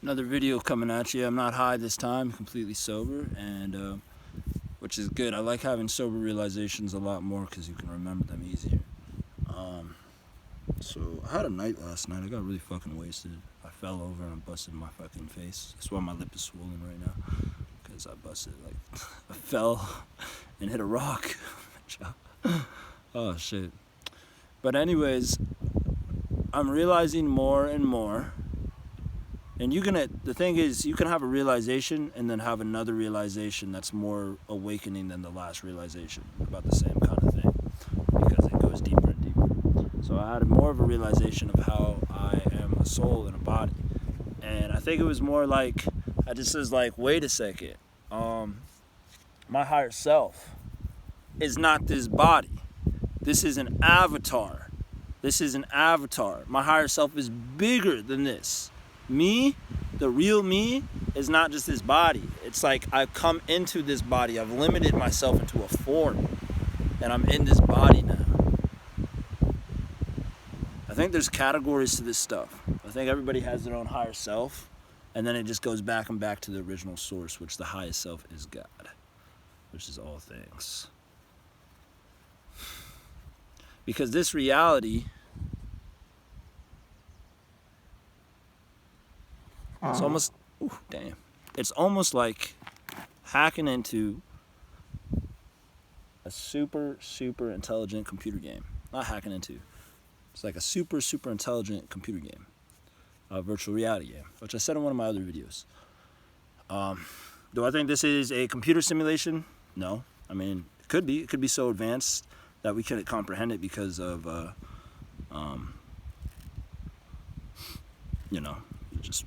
Another video coming at you. I'm not high this time, completely sober, and which is good. I like having sober realizations a lot more because you can remember them easier. So I had a night last night. I got really fucking wasted. I fell over and I busted my fucking face. That's why my lip is swollen right now, because I busted, like, I fell and hit a rock. Oh shit. But anyways, I'm realizing more and more. And the thing is, you can have a realization and then have another realization that's more awakening than the last realization about the same kind of thing, because it goes deeper and deeper. So I had more of a realization of how I am a soul and a body. And I think it was more like, I just was like, wait a second, my higher self is not this body. This is an avatar. This is an avatar. My higher self is bigger than this. Me, the real me, is not just this body. It's like I've come into this body. I've limited myself into a form, and I'm in this body now. I think there's categories to this stuff. I think everybody has their own higher self, and then it just goes back and back to the original source, which the highest self is God, which is all things. Because this reality, it's almost, it's almost like hacking into a super intelligent computer game. Not hacking into. It's like a super intelligent computer game. A virtual reality game, which I said in one of my other videos. Do I think this is a computer simulation? No. I mean, it could be. It could be so advanced that we couldn't comprehend it because of, just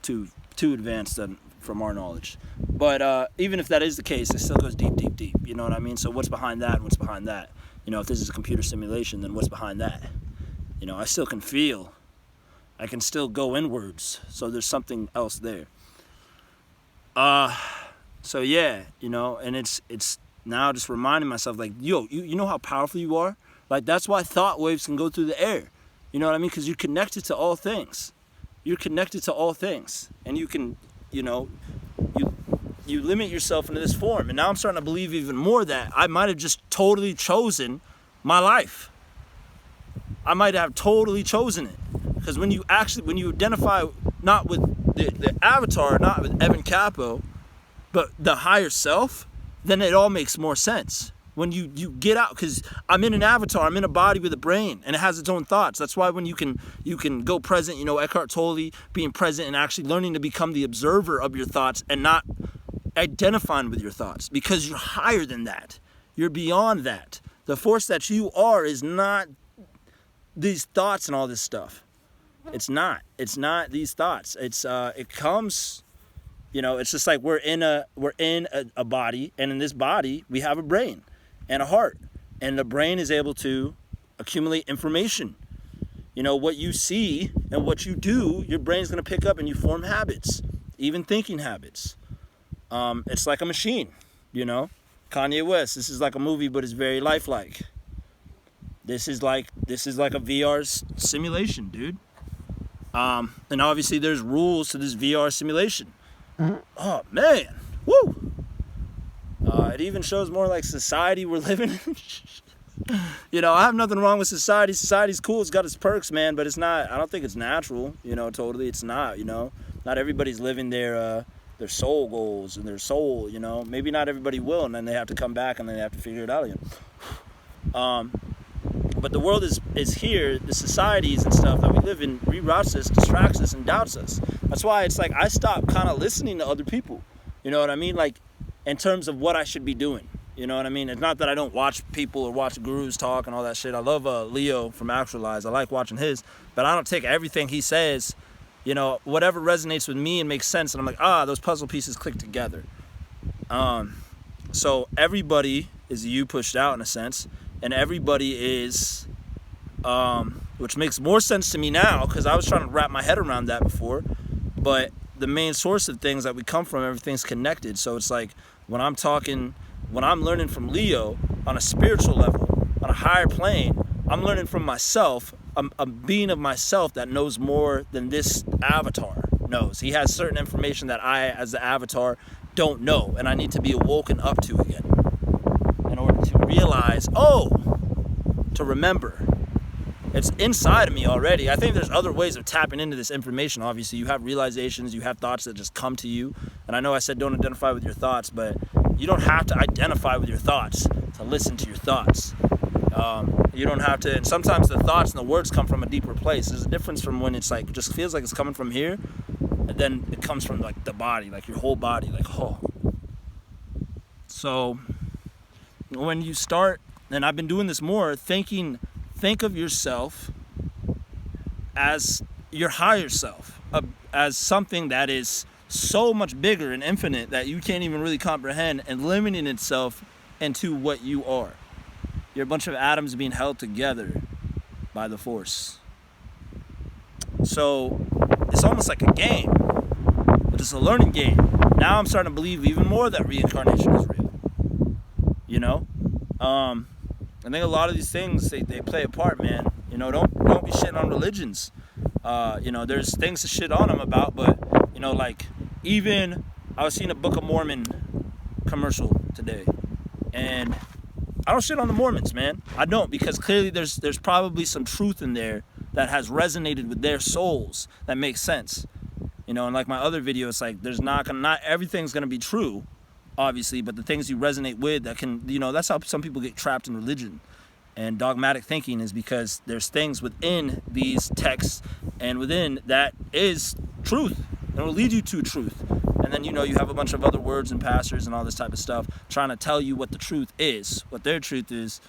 too advanced from our knowledge. But even if that is the case, it still goes deep. You know what I mean? So what's behind that? What's behind that? You know, if this is a computer simulation, then what's behind that? You know, I still can feel. I can still go inwards. So there's something else there. So yeah, you know, and it's now just reminding myself, like, yo, you know how powerful you are? Like, that's why thought waves can go through the air. You know what I mean? Because you're connected to all things. You're connected to all things. And you can, you know, you limit yourself into this form. And now I'm starting to believe even more that I might have just totally chosen my life. I might have totally chosen it. Because when you identify not with the avatar, not with Evan Capo, but the higher self, then it all makes more sense. When you get out, because I'm in an avatar, I'm in a body with a brain, and it has its own thoughts. That's why when you can go present, you know, Eckhart Tolle, being present and actually learning to become the observer of your thoughts and not identifying with your thoughts, because you're higher than that. You're beyond that. The force that you are is not these thoughts and all this stuff. It's not these thoughts. It comes. You know, it's just like we're in a body, and in this body we have a brain and a heart, and the brain is able to accumulate information. You know, what you see and what you do, your brain's gonna pick up, and you form habits, even thinking habits. It's like a machine, you know. Kanye West, this is like a movie, but it's very lifelike. This is like a VR simulation, dude. And obviously there's rules to this VR simulation. Oh man, woo! It even shows more like society we're living in. You know, I have nothing wrong with society. Society's cool. It's got its perks, man, but it's not. I don't think it's natural. You know, totally, it's not. You know, not everybody's living their soul goals and their soul. You know, maybe not everybody will, and then they have to come back and then they have to figure it out again. But the world is here. The societies and stuff that we live in reroutes us, distracts us, and doubts us. That's why it's like I stopped kind of listening to other people. You know what I mean? Like, in terms of what I should be doing. You know what I mean? It's not that I don't watch people or watch gurus talk and all that shit. I love Leo from Actualize. I like watching his. But I don't take everything he says, you know, whatever resonates with me and makes sense. And I'm like, those puzzle pieces click together. So everybody is you pushed out in a sense. And everybody is, which makes more sense to me now, because I was trying to wrap my head around that before. But the main source of things that we come from, everything's connected. So it's like when I'm learning from Leo on a spiritual level, on a higher plane, I'm learning from myself, a being of myself that knows more than this avatar. knows. He has certain information that I, as the avatar, don't know, and I need to be awoken up to again in order to realize, to remember. It's inside of me already. I think there's other ways of tapping into this information. Obviously, you have realizations, you have thoughts that just come to you. And I know I said don't identify with your thoughts, but you don't have to identify with your thoughts to listen to your thoughts. You don't have to, and sometimes the thoughts and the words come from a deeper place. There's a difference from when it's like, it just feels like it's coming from here, and then it comes from like the body, like your whole body, like, oh. So when you start, and I've been doing this more, think of yourself as your higher self, as something that is so much bigger and infinite that you can't even really comprehend, and limiting itself into what you are. You're a bunch of atoms being held together by the force. So it's almost like a game, but it's a learning game. Now I'm starting to believe even more that reincarnation is real. You know? I think a lot of these things, they play a part, man. You know, don't be shitting on religions. You know, there's things to shit on them about, but, you know, like, even, I was seeing a Book of Mormon commercial today, and I don't shit on the Mormons, man. I don't, because clearly there's probably some truth in there that has resonated with their souls that makes sense. You know, and like my other video, it's like there's not everything's gonna be true, obviously, but the things you resonate with that can, you know, that's how some people get trapped in religion and dogmatic thinking, is because there's things within these texts and within that is truth and will lead you to truth. And then, you know, you have a bunch of other words and pastors and all this type of stuff trying to tell you what the truth is, what their truth is,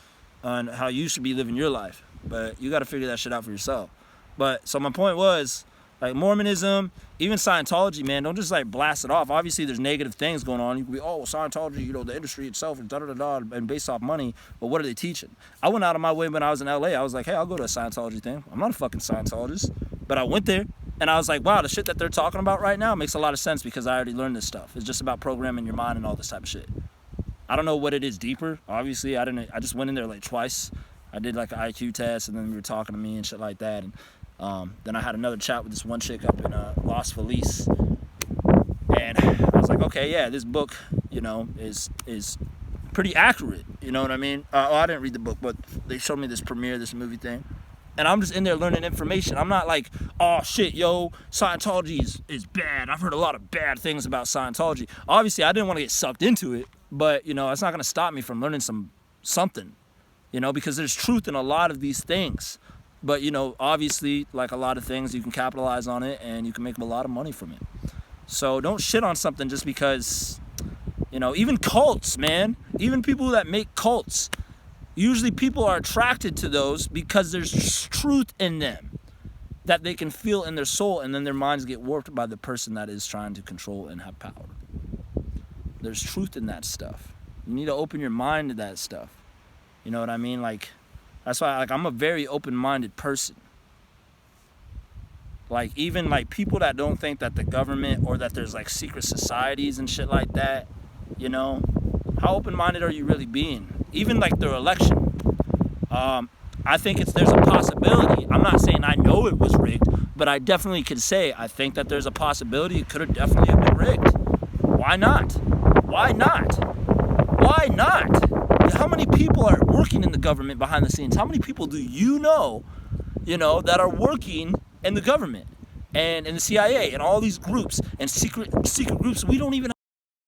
and how you should be living your life. But you got to figure that shit out for yourself. But so my point was, like, Mormonism, even Scientology, man, don't just like blast it off. Obviously, there's negative things going on. You could be, Scientology, you know, the industry itself is da-da-da-da and based off money. But what are they teaching? I went out of my way when I was in LA. I was like, hey, I'll go to a Scientology thing. I'm not a fucking Scientologist. But I went there. And I was like, wow, the shit that they're talking about right now makes a lot of sense, because I already learned this stuff. It's just about programming your mind and all this type of shit. I don't know what it is deeper. Obviously, I just went in there like twice. I did like an IQ test, and then we were talking to me and shit like that. And then I had another chat with this one chick up in Los Feliz. And I was like, okay, yeah, this book, you know, is pretty accurate. You know what I mean? I didn't read the book, but they showed me this premiere, this movie thing. And I'm just in there learning information. I'm not like, oh shit, yo, Scientology is bad. I've heard a lot of bad things about Scientology. Obviously, I didn't want to get sucked into it, but, you know, it's not going to stop me from learning something, you know, because there's truth in a lot of these things. But, you know, obviously, like a lot of things, you can capitalize on it and you can make a lot of money from it. So don't shit on something just because, you know, even cults, man, even people that make cults, usually people are attracted to those because there's truth in them that they can feel in their soul, and then their minds get warped by the person that is trying to control and have power. There's truth in that stuff. You need to open your mind to that stuff. You know what I mean? Like, that's why, like, I'm a very open-minded person. Like, even like people that don't think that the government or that there's like secret societies and shit like that, you know, how open-minded are you really being? Even like their election, I think there's a possibility. I'm not saying I know it was rigged, but I definitely can say I think that there's a possibility it could have definitely have been rigged. Why not? Why not? Why not? How many people are working in the government behind the scenes? How many people do you know, that are working in the government and in the CIA and all these groups and secret groups we don't even